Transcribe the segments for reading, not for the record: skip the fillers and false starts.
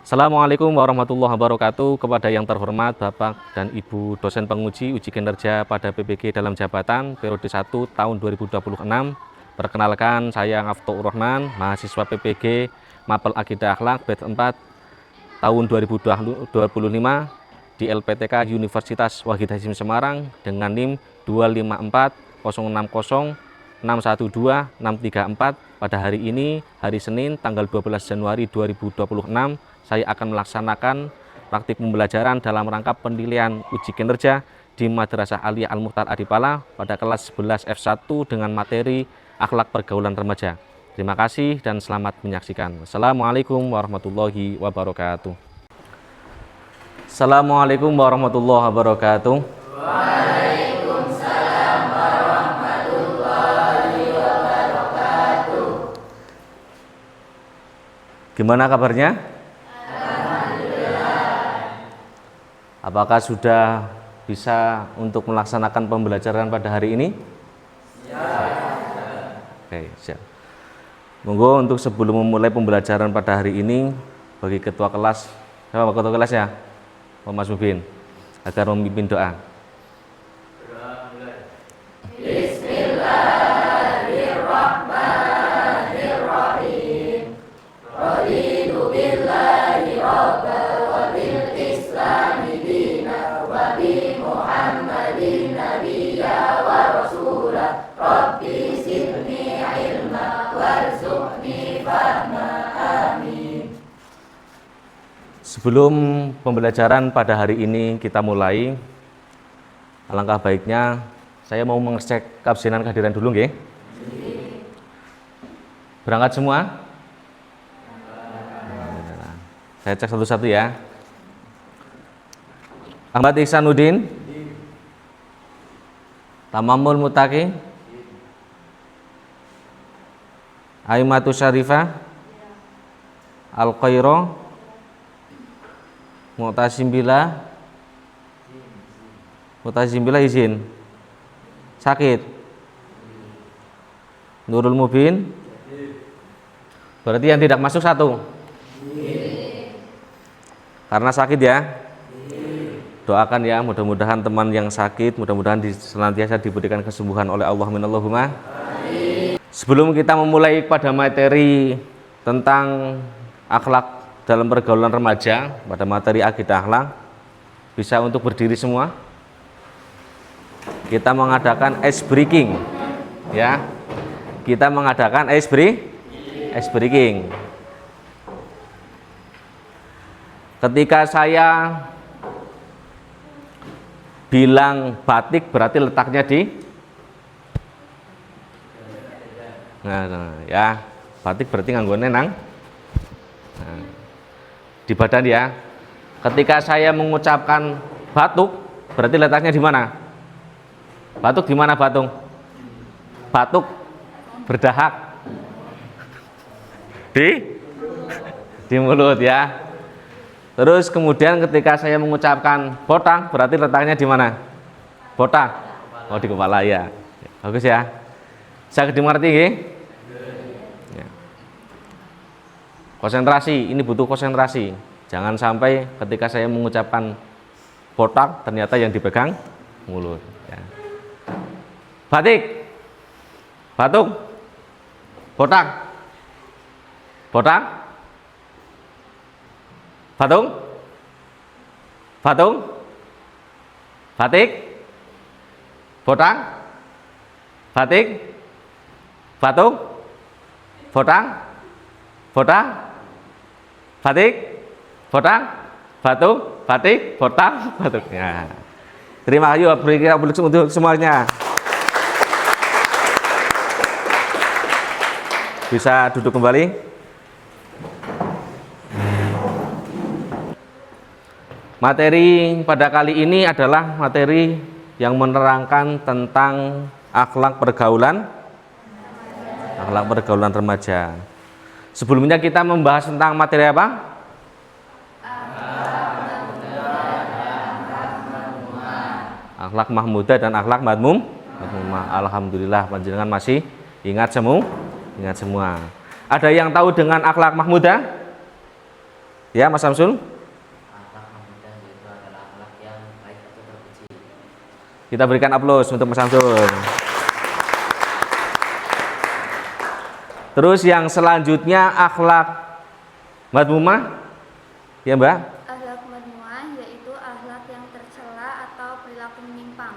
Assalamualaikum warahmatullahi wabarakatuh. Kepada yang terhormat Bapak dan Ibu dosen penguji uji kinerja pada PPG dalam jabatan periode 1 tahun 2026. Perkenalkan, saya Ngaftour Rahman, mahasiswa PPG Mapel Akidah Akhlak batch 4 tahun 2025 di LPTK Universitas Wahid Hasyim Semarang dengan NIM 25406061264. Pada hari ini, hari Senin, tanggal 12 Januari 2026, saya akan melaksanakan praktik pembelajaran dalam rangka penilaian uji kinerja di Madrasah Aliyah Al-Mukhtar Adipala pada kelas 11 F1 dengan materi akhlak pergaulan remaja. Terima kasih dan selamat menyaksikan. Assalamualaikum warahmatullahi wabarakatuh. Assalamualaikum warahmatullahi wabarakatuh. Waalaikumsalam warahmatullahi wabarakatuh. Gimana kabarnya? Apakah sudah bisa untuk melaksanakan pembelajaran pada hari ini? Siap. Oke, siap. Monggo untuk sebelum memulai pembelajaran pada hari ini, bagi ketua kelas, siapa ketua kelasnya? Pak Mas Mubin, agar memimpin doa. Sebelum pembelajaran pada hari ini kita mulai, alangkah baiknya saya mau mengecek keabsenan kehadiran dulu, nggih. Berangkat semua? Saya cek satu-satu ya. Ahmad Ihsanuddin, Tamamul Mutaqi, Aimatus Syarifah, Al-Qairo, Mu'tasim Billah izin. Sakit. Nurul Mubin. Berarti yang tidak masuk satu. Karena sakit ya. Doakan ya, mudah-mudahan teman yang sakit, mudah-mudahan senantiasa diberikan kesembuhan oleh Allah minallahumma. Sebelum kita memulai pada materi tentang akhlak dalam pergaulan remaja, pada materi akidah akhlak, bisa untuk berdiri semua. Kita mengadakan ice breaking, ya. Kita mengadakan ice breaking. Ketika saya bilang batik, berarti letaknya di, ya, batik berarti nganggone nang. Di badan ya. Ketika saya mengucapkan batuk, berarti letaknya di mana? Batuk di mana batung? Batuk berdahak di mulut ya. Terus kemudian ketika saya mengucapkan botak, berarti letaknya di mana? Botak. Oh, di kepala ya. Bagus ya. Saya dimengerti nggih? Konsentrasi, ini butuh konsentrasi. Jangan sampai ketika saya mengucapkan botak, ternyata yang dipegang mulut. Ya. Batik, batuk, botak, botak, batung, batung, batik, botak, batik, batuk, botak, botak, batik, botak, batuk, batik, botak, batuk. Ya. Terima kasih untuk semuanya. Bisa duduk kembali. Materi pada kali ini adalah materi yang menerangkan tentang akhlak pergaulan remaja. Sebelumnya kita membahas tentang materi apa? Akhlak mahmudah dan akhlak madmumah. Alhamdulillah panjenengan masih ingat semua. Ada yang tahu dengan akhlak mahmudah? Ya, Mas Samsul? Akhlak mudah yaitu adalah akhlak yang baik atau terpuji. Kita berikan aplaus untuk Mas Samsul. Terus yang selanjutnya akhlak madmumah. Ya, Mbak? Akhlak madmuah yaitu akhlak yang tercela atau perilaku menyimpang.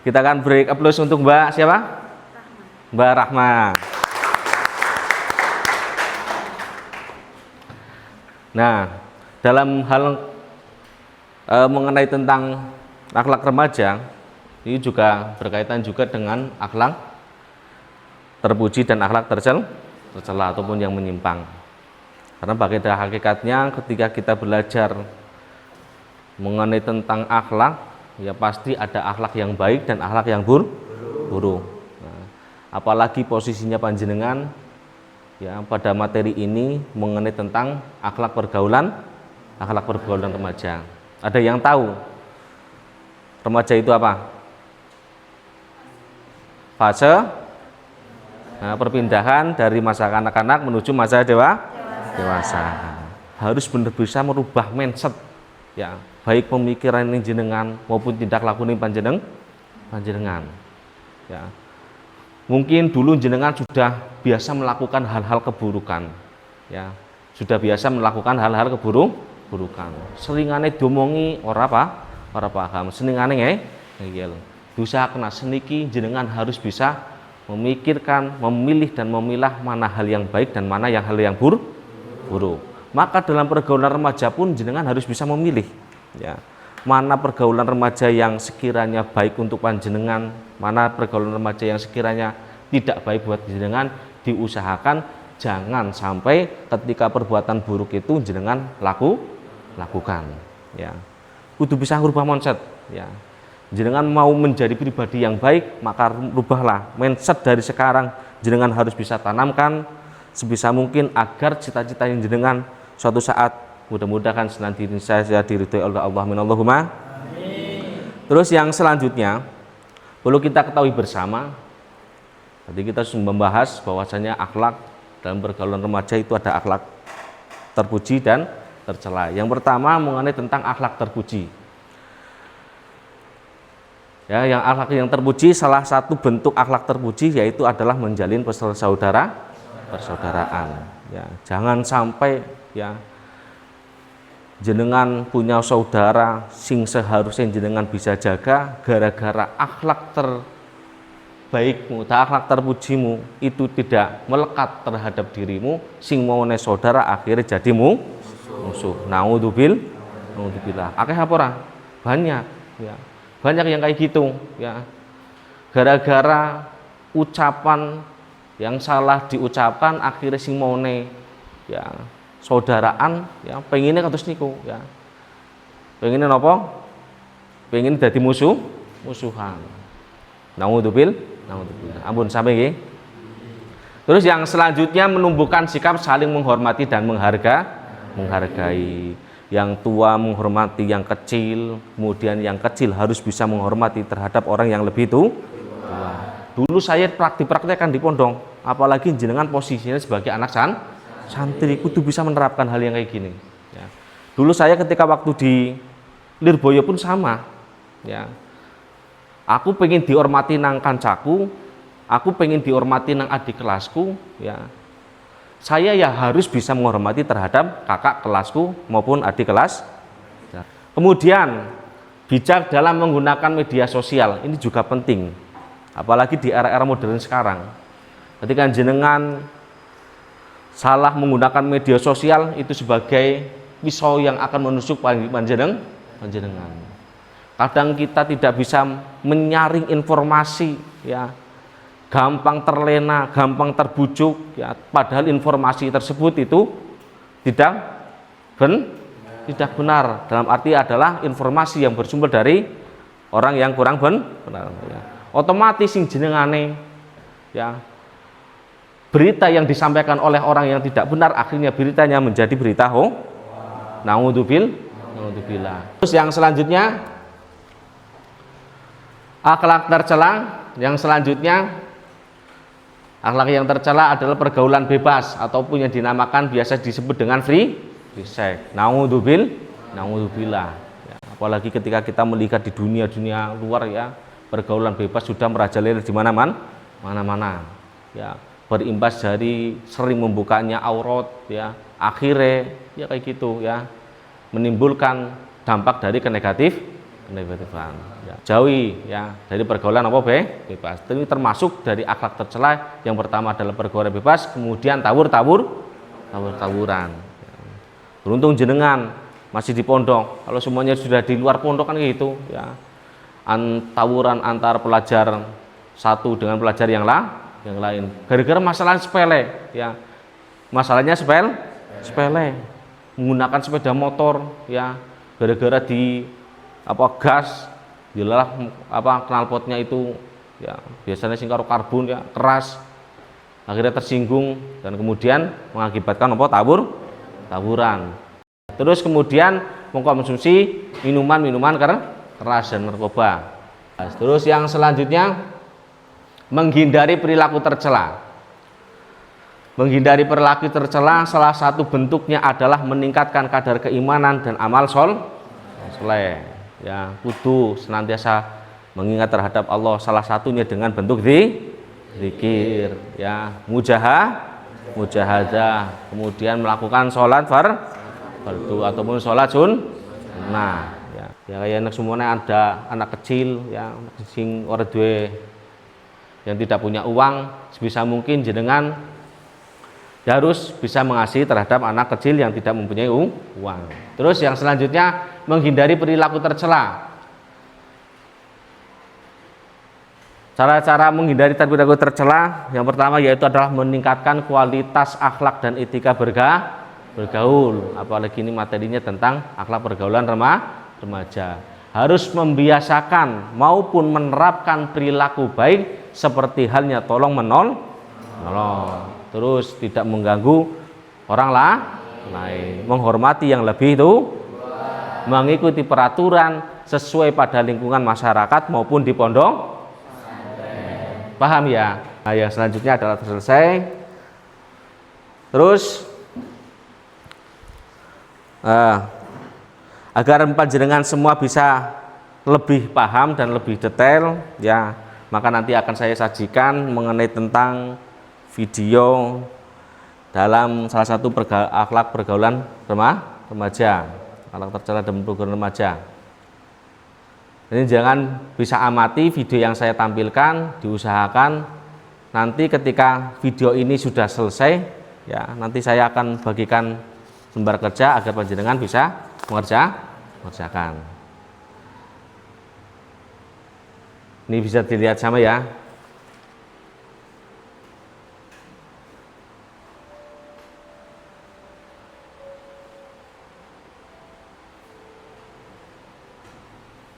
Kita akan beri aplaus untuk Mbak siapa? Rahmat. Mbak Rahma. Nah, dalam hal mengenai tentang akhlak remaja, ini juga berkaitan juga dengan akhlak terpuji dan akhlak tercela ataupun yang menyimpang. Karena pada hakikatnya ketika kita belajar mengenai tentang akhlak, ya pasti ada akhlak yang baik dan akhlak yang buruk. Nah, apalagi posisinya panjenengan ya pada materi ini mengenai tentang akhlak pergaulan remaja. Ada yang tahu remaja itu apa? Fase perpindahan dari masa kanak-kanak menuju masa dewasa. Harus benar bisa merubah mindset ya, baik pemikiran ini jenengan maupun tindak laku ini panjenengan. Ya. Mungkin dulu jenengan sudah biasa melakukan hal-hal keburukan. Ya. Sudah biasa melakukan hal-hal keburukan. Seringane diomongi ora paham, senengane ngeyel. Dosa kena seniki jenengan harus bisa memikirkan, memilih dan memilah mana hal yang baik dan mana yang hal yang buruk. Maka dalam pergaulan remaja pun jenengan harus bisa memilih ya. Mana pergaulan remaja yang sekiranya baik untuk panjenengan, mana pergaulan remaja yang sekiranya tidak baik buat jenengan, diusahakan jangan sampai ketika perbuatan buruk itu jenengan lakukan ya. Kudu bisa merubah mindset ya. Jenengan mau menjadi pribadi yang baik, maka rubahlah mindset dari sekarang. Jenengan harus bisa tanamkan sebisa mungkin agar cita-cita yang jenengan suatu saat mudah-mudahan senantiasa diridhoi oleh Allah. Minallahumma. Terus yang selanjutnya perlu kita ketahui bersama. Tadi kita sudah membahas bahwasanya akhlak dalam pergaulan remaja itu ada akhlak terpuji dan tercela. Yang pertama mengenai tentang akhlak terpuji. Ya, yang akhlak yang terpuji, salah satu bentuk akhlak terpuji yaitu adalah menjalin persaudaraan. Ya, jangan sampai ya jenengan punya saudara sing seharusnya jenengan bisa jaga gara-gara akhlak terbaikmu, akhlak terpujimu itu tidak melekat terhadap dirimu, sing maune saudara akhirnya jadi musuh. Naudzubillah. Akeh apa ora? Banyak ya. Banyak yang kayak gitu ya. Gara-gara ucapan yang salah diucapkan akhirnya sing maune ya saudaraan ya pengennya kados niku ya. Pengennya napa? Pengen dadi musuhan. Naudzubillah. Ampun sampai nggih. Terus yang selanjutnya menumbuhkan sikap saling menghormati dan menghargai. Yang tua menghormati yang kecil, kemudian yang kecil harus bisa menghormati terhadap orang yang lebih tua. Dulu saya praktekkan di pondok, apalagi jenengan posisinya sebagai anak santri, kudu bisa menerapkan hal yang kayak gini. Ya. Dulu saya ketika waktu di Lirboyo pun sama. Ya. Aku pengen dihormati nang kancaku, aku pengen dihormati nang adik kelasku. Ya. Saya ya harus bisa menghormati terhadap kakak kelasku maupun adik kelas. Kemudian bijak dalam menggunakan media sosial, ini juga penting. Apalagi di era-era modern sekarang. Ketika jenengan salah menggunakan media sosial itu sebagai pisau yang akan menusuk panjenengan. Kadang kita tidak bisa menyaring informasi ya. Gampang terlena, gampang terbujuk ya, padahal informasi tersebut itu tidak benar. Dalam arti adalah informasi yang bersumber dari orang yang kurang benar ya. Otomatis sing jenengane ya berita yang disampaikan oleh orang yang tidak benar akhirnya beritanya menjadi berita naudzubillah. Terus yang selanjutnya akhlak tercela. Yang selanjutnya akhlak yang tercela adalah pergaulan bebas ataupun yang dinamakan biasa disebut dengan seks. Naudzubillah. Ya, apalagi ketika kita melihat di dunia luar ya, pergaulan bebas sudah merajalela di mana-mana. Ya, berimbas dari sering membukanya aurat ya, akhirnya ya kayak gitu ya, menimbulkan dampak dari kenegatifan. Ya, jauhi ya dari pergaulan apa bebas. Ini termasuk dari akhlak tercela. Yang pertama adalah pergaulan bebas, kemudian tawuran. Ya. Beruntung jenengan masih di pondok. Kalau semuanya sudah di luar pondok kan gitu ya. Tawuran antar pelajar satu dengan pelajar yang lain. Gara-gara masalah sepele ya. Masalahnya sepele. Menggunakan sepeda motor ya. Gara-gara di gas dilalah knalpotnya itu ya biasanya sing karo karbon ya keras, akhirnya tersinggung dan kemudian mengakibatkan tawuran. Terus kemudian mengkonsumsi minuman keras dan narkoba. Terus yang selanjutnya menghindari perilaku tercela. Menghindari perilaku tercela salah satu bentuknya adalah meningkatkan kadar keimanan dan amal soleh. Ya, kudu senantiasa mengingat terhadap Allah, salah satunya dengan bentuk zikir ya, mujahadah, kemudian melakukan sholat fardu ataupun sholat sunnah ya. Ya kayak anak semuanya ada anak kecil ya, sing ora duwe yang tidak punya uang, sebisa mungkin jenengan harus bisa mengasihi terhadap anak kecil yang tidak mempunyai uang. Terus yang selanjutnya menghindari perilaku tercela. Cara-cara menghindari perilaku tercela yang pertama yaitu adalah meningkatkan kualitas akhlak dan etika bergaul. Apalagi ini materinya tentang akhlak pergaulan remaja. Harus membiasakan maupun menerapkan perilaku baik seperti halnya tolong menolong. Terus tidak mengganggu orang lain, menghormati yang lebih itu, mengikuti peraturan sesuai pada lingkungan masyarakat maupun di pondok. Paham ya? Nah, yang selanjutnya adalah selesai. Terus agar panjenengan semua bisa lebih paham dan lebih detail ya, maka nanti akan saya sajikan mengenai tentang video dalam salah satu akhlak pergaulan remaja, akhlak tercela dalam pergaulan remaja. Ini jangan bisa amati video yang saya tampilkan, diusahakan nanti ketika video ini sudah selesai ya, nanti saya akan bagikan lembar kerja agar panjenengan bisa mengerjakan. Ini bisa dilihat sama ya.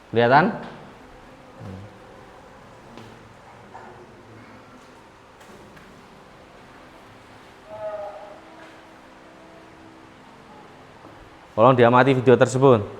Kelihatan? Tolong diamati video tersebut.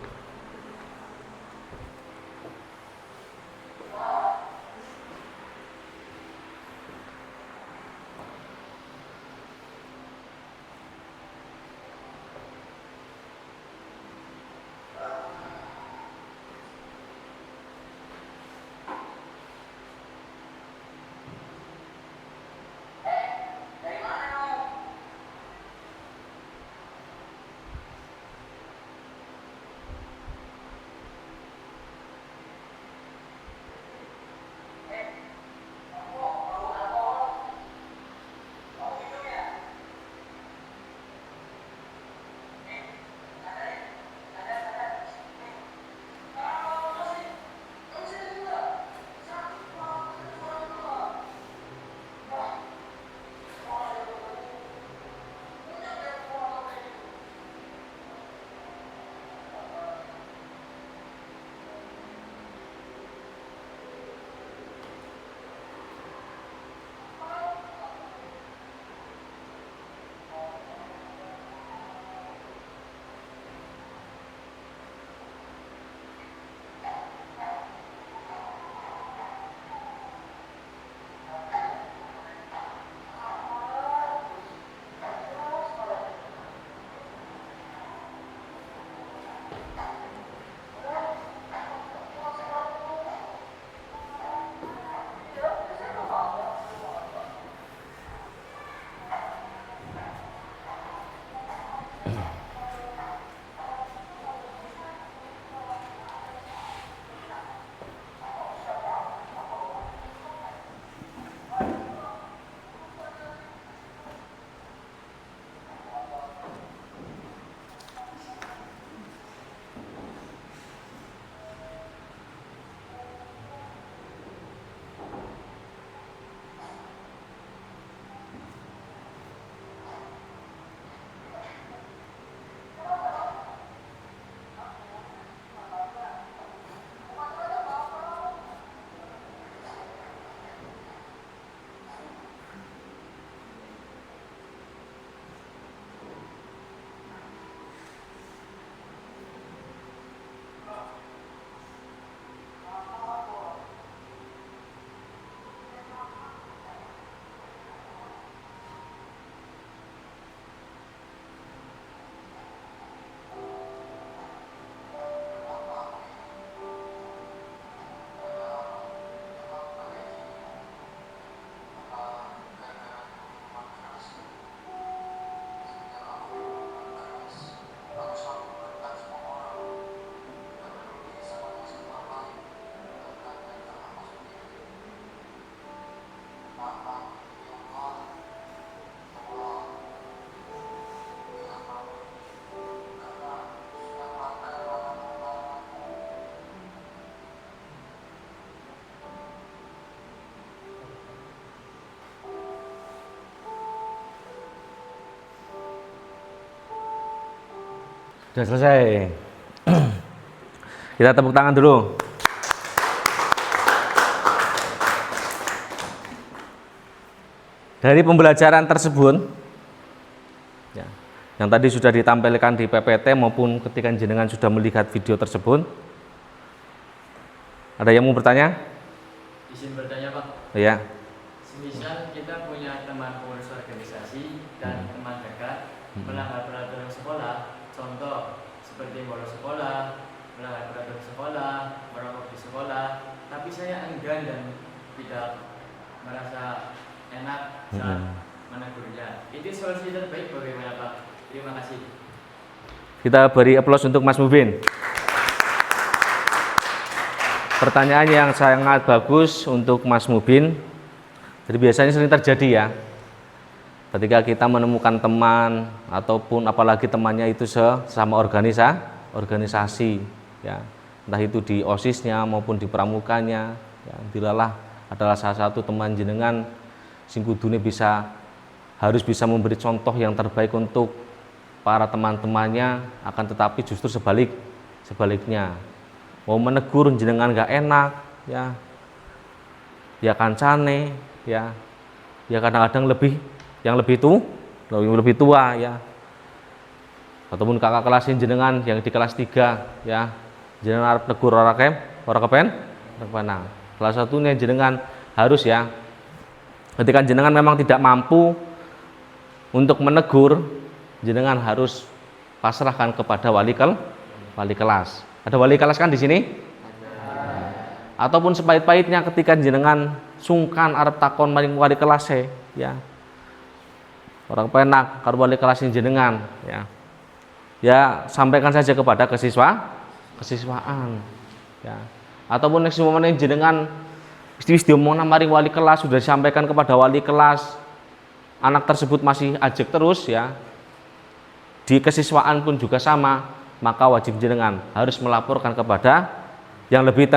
Sudah selesai. Kita tepuk tangan dulu. Dari pembelajaran tersebut, ya, yang tadi sudah ditampilkan di PPT maupun ketika jenengan sudah melihat video tersebut, ada yang mau bertanya? Izin bertanya Pak. Ya. Semisal kita punya teman pengurus organisasi dan teman dekat melanggar peraturan sekolah, contoh seperti bolos sekolah, melanggar peraturan sekolah, merokok di sekolah, tapi saya enggan dan tidak merasa enak saat menegurnya. Itu solusi terbaik bagaimana Pak? Terima kasih. Kita beri aplaus untuk Mas Mubin. Pertanyaan yang sangat bagus untuk Mas Mubin. Jadi biasanya sering terjadi ya, ketika kita menemukan teman ataupun apalagi temannya itu sesama organisasi, ya, entah itu di OSIS-nya maupun di pramukanya, ya, dilalah adalah salah satu teman jenengan sing kudune harus bisa memberi contoh yang terbaik untuk para teman-temannya, akan tetapi justru sebaliknya mau menegur jenengan gak enak, ya kancane, ya kadang-kadang yang lebih tua, ya, ataupun kakak kelas jenengan yang di kelas 3, ya, jenengan arep negur ora kepenang. Salah satunya jenengan harus, ya, ketika jenengan memang tidak mampu untuk menegur, jenengan harus pasrahkan kepada wali kelas. Ada wali kelas kan di sini? Ataupun sepahit-pahitnya ketika jenengan sungkan arep takon maring wali kelas, ya, orang penak karo wali kelas jenengan, ya sampaikan saja kepada kesiswaan, ya. Ataupun nek sumene jenengan wis diomongna maring wali kelas, sudah disampaikan kepada wali kelas, anak tersebut masih ajek terus, ya, di kesiswaan pun juga sama, maka wajib jenengan harus melaporkan kepada yang lebih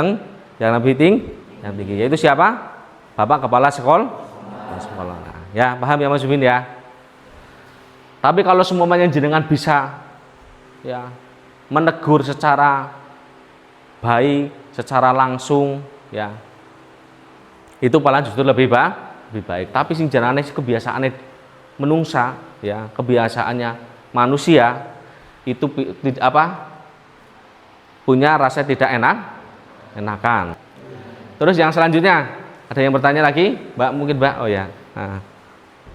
tinggi, yaitu siapa? Bapak Kepala Sekolah. Ya, paham ya Mas Ubin, ya. Tapi kalau semuanya jenengan bisa, ya, menegur secara baik, secara langsung, ya, itu malah justru lebih baik. Tapi sing jenenge kebiasaane menungsa, ya, kebiasaannya manusia itu punya rasa tidak enakan. Terus yang selanjutnya, ada yang bertanya lagi, Mbak, mungkin Mbak? Oh ya,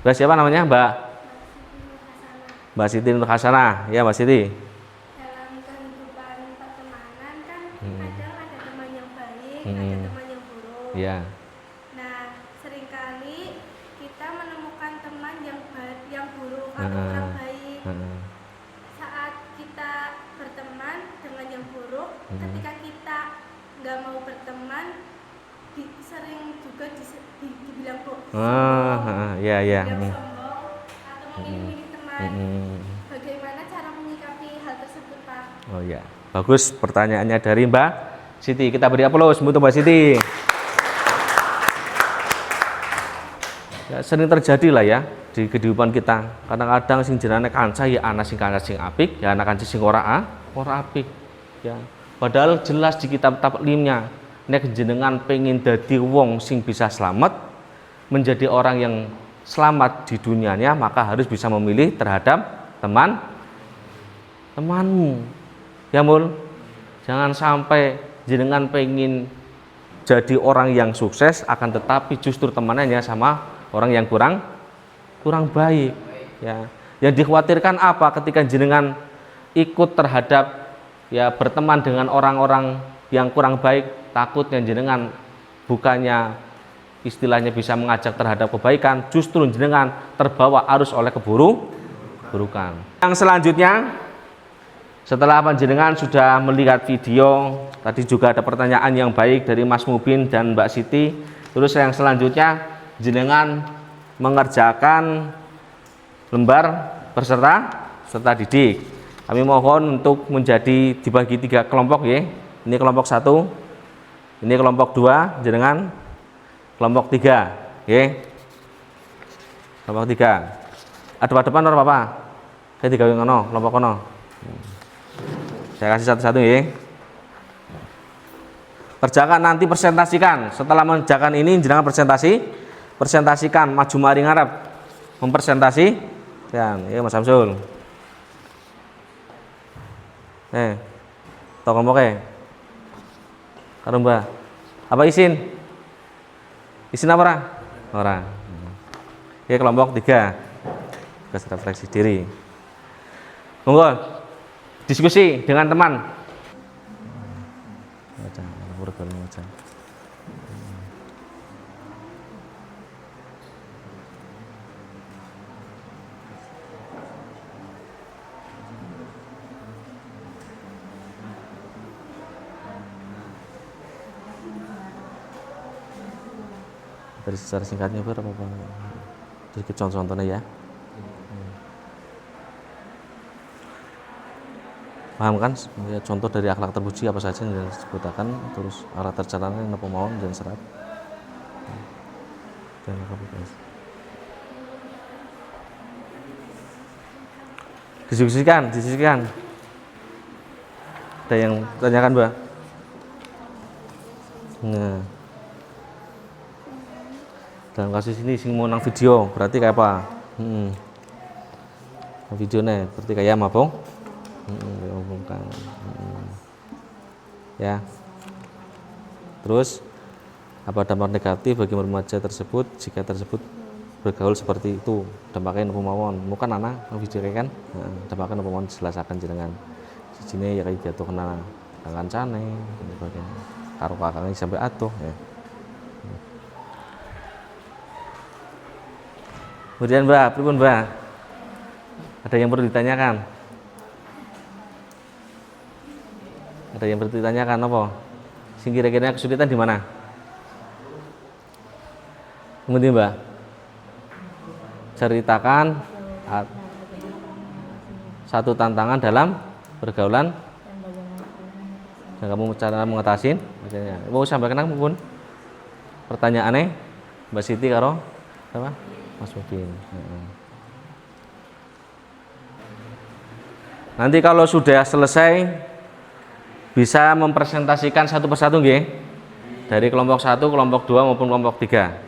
Mbak siapa namanya? Mbak Siti Nur Hasanah. Ya, Mbak Siti. Dalam kehidupan pertemanan kan kadang ada teman yang baik, ada teman yang buruk. Ya. Nah, seringkali kita menemukan teman yang buruk atau kurang baik. Saat kita berteman dengan yang buruk, ketika kita nggak mau berteman, sering juga dibilang sombong, ya. sombong atau memilih teman. Bagaimana cara menyikapi hal tersebut, Pak? Oh ya, bagus pertanyaannya dari Mbak Siti. Kita beri aplaus untuk Mbak Siti. Ya, sering terjadi lah ya di kehidupan kita. Kadang-kadang sing jenenge kanca ya ana sing kanca sing apik, ya ana kanca sing ora apik. Ya. Padahal jelas di kitab taklimnya, nek jenengan pengen dadi wong sing bisa selamat, menjadi orang yang selamat di dunianya, maka harus bisa memilih terhadap temanmu. Ya mul, jangan sampai jenengan pengen jadi orang yang sukses, akan tetapi justru temanannya sama orang yang kurang baik. Ya. Yang dikhawatirkan apa ketika jenengan ikut terhadap, ya, berteman dengan orang-orang yang kurang baik, takutnya jenengan bukannya istilahnya bisa mengajak terhadap kebaikan, justru jenengan terbawa arus oleh keburukan. Yang selanjutnya, setelah panjenengan sudah melihat video, tadi juga ada pertanyaan yang baik dari Mas Mubin dan Mbak Siti. Terus yang selanjutnya, jenengan mengerjakan lembar peserta didik. Kami mohon untuk dibagi 3 kelompok, ya. Ini kelompok 1, ini kelompok 2, jenengan kelompok 3, ya. Kelompok 3. Ada depan ora apa-apa. Saya digawe ngono, kelompok kono. Saya kasih satu-satu ya. Kerjakan nanti presentasikan. Setelah mengerjakan ini jenengan presentasikan maju mari ngarep. Mempresentasikan. Ya Mas Samsul. Toko moke. Karo Mbah. Apa izin? Izin apa ora? Ya kelompok 3. Tugas refleksi diri. Monggo diskusi dengan teman. Dari secara singkatnya berapa Pak? Sedikit contoh-contohnya ya. Paham kan? Ya, contoh dari akhlak terpuji apa saja yang disebutkan, terus akhlak tercela yang pemauan dan serat. Dan diskusikan. Ada yang tanyakan Mbak? Nah, dalam kasus ini sing mau nang video berarti kayak apa? Videonya berarti kayak apa Bang? Ya. Terus apa dampak negatif bagi remaja tersebut jika tersebut bergaul seperti itu? Dampaknya nopo mawon? Bukan anak video kan? Dampaknya nopo mawon jelaskan jenengan. Sijine ya kayak jatuh kena kancane dan sebagainya. Karo kakaknya sampai atuh ya. Kemudian Mbak, pripun Mbak? Ada yang perlu ditanyakan? Ada yang perlu ditanyakan apa? Sing kira-kira kesulitan di mana? Kemudian Mbak, ceritakan satu tantangan dalam pergaulan dan kamu cara mengatasin. Mau sampai kenang pun? Pertanyaannya Mbak Siti karo apa? Mas Mudin. Nanti kalau sudah selesai bisa mempresentasikan satu persatu nggih. Dari kelompok 1, kelompok 2 maupun kelompok 3.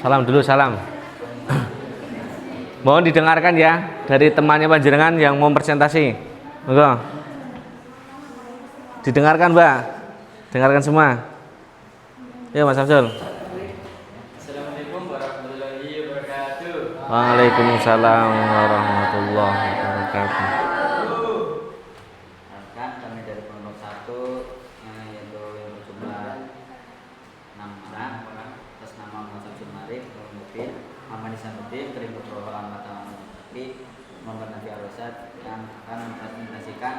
Salam dulu, salam. Mohon didengarkan ya dari temannya panjenengan yang mau presentasi. Monggo. Didengarkan, Mbak. Dengarkan semua. Ya, Mas Samsul. Assalamualaikum warahmatullahi wabarakatuh. Waalaikumsalam warahmatullahi wabarakatuh. Kami dari kelompok 1 yaitu yang berjumlah 6 orang atas nama Muhammad Samsul Marif, Mufid, Muhammad Isanuddin, Terima Program Mata Nabi, Muhammad Nabi Arosad yang akan mempresentasikan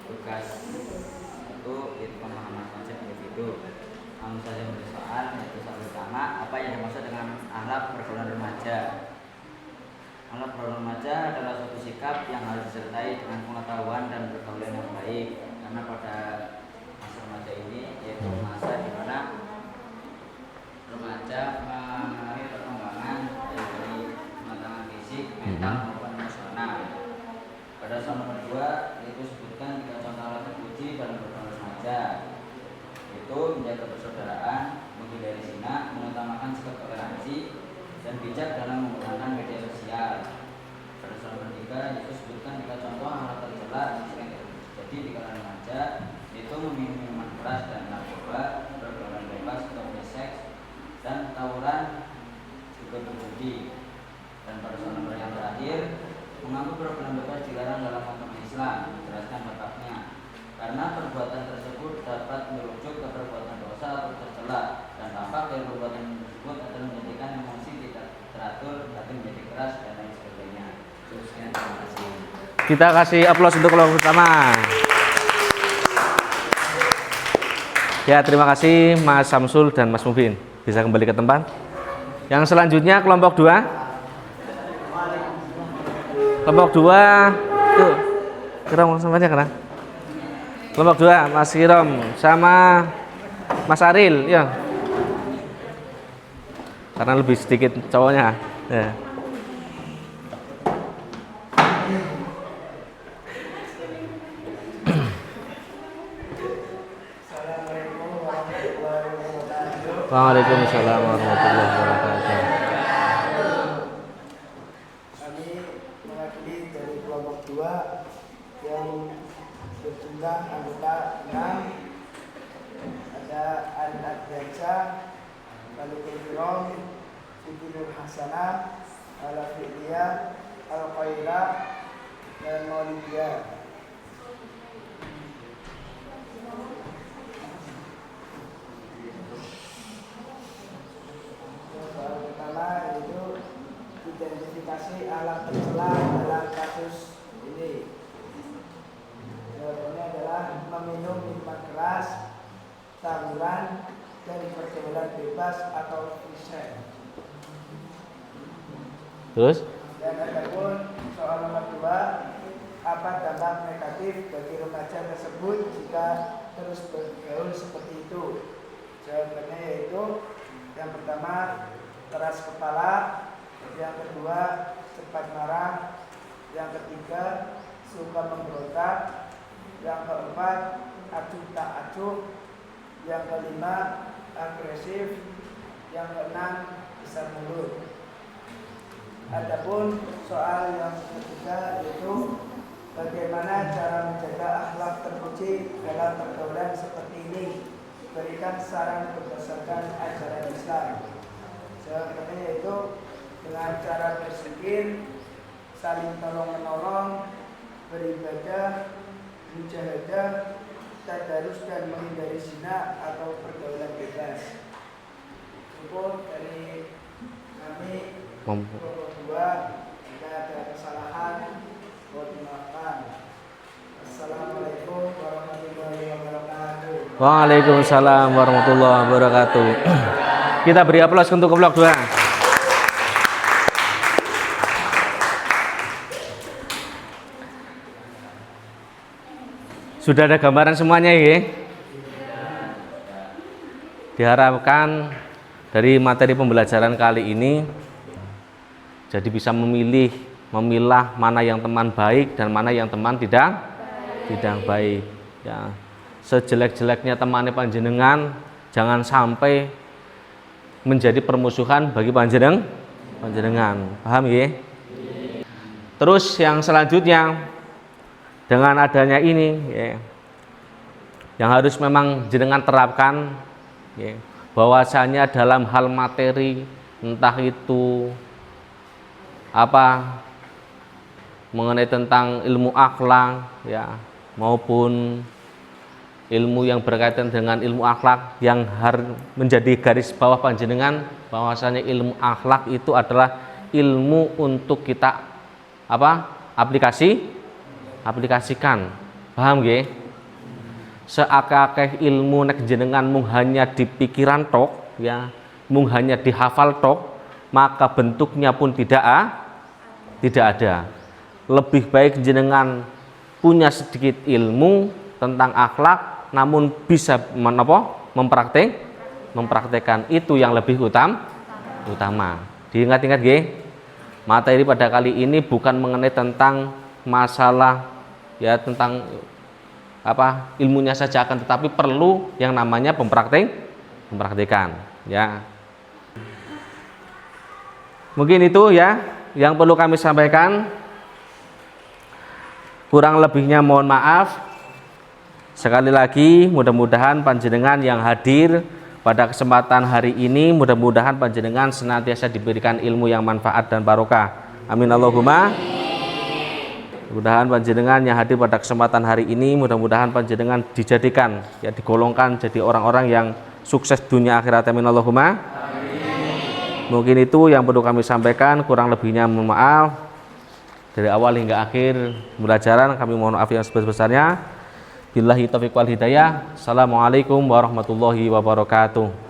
tugas 1 yaitu pemahaman konsep individu. langsung saja menjadi soal, yaitu soal pertama, apa yang dimaksud dengan akhlak pergaulan remaja? Akhlak pergaulan remaja adalah suatu sikap yang harus disertai dengan pengetahuan dan pergaulan yang baik, karena pada masa remaja ini yaitu masa di mana remaja mengalami perkembangan dari kematangan fisik, mental maupun emosional. Pada soal nomor 2 itu sebutkan 3 contoh alat terpuji dalam pergaulan remaja, yaitu menjaga persaudaraan, menghindari zina, mengutamakan sikap toleransi, dan bijak dalam menggunakan media sosial. Pada soal nomor 3 itu sebutkan 3 contoh hal tercela yang sering terjadi di kalangan remaja, yaitu meminum minuman keras dan narkoba, pergaulan bebas atau seks, dan tawuran juga berjudi. Dan pada soal nomor yang terakhir, mengaku pergaulan bebas dilarang dalam agama Islam, menjelaskan batabnya, karena perbuatan tersebut dapat merujuk ke perbuatan dosa atau tercela, dan tampak dari perbuatan tersebut adalah menjadikan emosi tidak teratur, tapi menjadi keras dan lain sebagainya. Sekian, terima kasih. Kita kasih aplaus untuk kelompok pertama. Ya, terima kasih Mas Samsul dan Mas Mubin. Bisa kembali ke tempat. Yang selanjutnya kelompok 2. Kelompok 2. Tuh. Kirom semuanya kena. Kelompok 2 Mas Kirom sama Mas Aril, ya. Karena lebih sedikit cowoknya. Ya. Waalaikumsalam warahmatullahi wabarakatuh. Kami mewakili dari kelompok 2 yang berjumlah anggota 6. Ada Anak Biasa, Malikul Kirom, Siti Nur Hasanah, Al-Fi'liyah, Al-Qairah, dan Maulidiyah. Soal pertama yaitu identifikasi alat tercela dalam kasus ini. Jawabannya adalah meminum minuman keras, tawuran, dan pergaulan bebas atau free sex. Terus? Dan adapun soal nomor 2, apa dampak negatif bagi remaja tersebut jika terus bergaul seperti itu? Jawabannya yaitu yang pertama, keras kepala, yang kedua, cepat marah, yang ketiga, suka memberontak, yang keempat, acuh tak acuh, yang kelima, agresif, yang keenam, besar mulut. Adapun soal yang ketiga yaitu bagaimana cara menjaga akhlak terpuji dalam pergaulan seperti ini? Berikan saran berdasarkan ajaran Islam. Jawabannya yaitu dengan cara berzikir, saling tolong menolong, beribadah, mujahadah, tadarus, dan menghindari zina atau pergaulan bebas. Cukup dari kami. Kelompok 2, jika ada kesalahan mohon dimaafkan. Assalamualaikum warahmatullahi wabarakatuh. Waalaikumsalam warahmatullahi wabarakatuh. Kita beri aplaus untuk kelompok 2. Sudah ada gambaran semuanya ya? Diharapkan dari materi pembelajaran kali ini jadi bisa memilah mana yang teman baik dan mana yang teman tidak baik. Ya, sejelek-jeleknya temannya panjenengan jangan sampai menjadi permusuhan bagi panjenengan. Paham ya? Terus yang selanjutnya, dengan adanya ini ya, yang harus memang jenengan terapkan ya, bahwasanya dalam hal materi, entah itu apa mengenai tentang ilmu akhlak ya, maupun ilmu yang berkaitan dengan ilmu akhlak, yang harus menjadi garis bawah panjenengan bahwasanya ilmu akhlak itu adalah ilmu untuk kita aplikasikan. Paham nggih? seakeh-akeh ilmu nek jenengan mung hanya di pikiran tok ya, mung hanya dihafal tok, maka bentuknya pun tidak ada. Lebih baik jenengan punya sedikit ilmu tentang akhlak namun bisa mempraktekkan itu yang lebih utama. Diingat-ingat nggih. Materi pada kali ini bukan mengenai tentang masalah ya tentang ilmunya saja, akan tetapi perlu yang namanya mempraktekan ya. Mungkin itu ya yang perlu kami sampaikan. Kurang lebihnya mohon maaf. Sekali lagi mudah-mudahan panjenengan yang hadir pada kesempatan hari ini, mudah-mudahan panjenengan senantiasa diberikan ilmu yang manfaat dan barokah. Amin Allahumma. Mudah-mudahan panjenengan yang hadir pada kesempatan hari ini, mudah-mudahan panjenengan dijadikan ya, digolongkan jadi orang-orang yang sukses dunia akhirat. Amin Allahumma. Mungkin itu yang perlu kami sampaikan, kurang lebihnya mohon maaf. Dari awal hingga akhir pembelajaran kami mohon maaf yang sebesar-besarnya. Billahi taufiq wal hidayah. Assalamualaikum warahmatullahi wabarakatuh.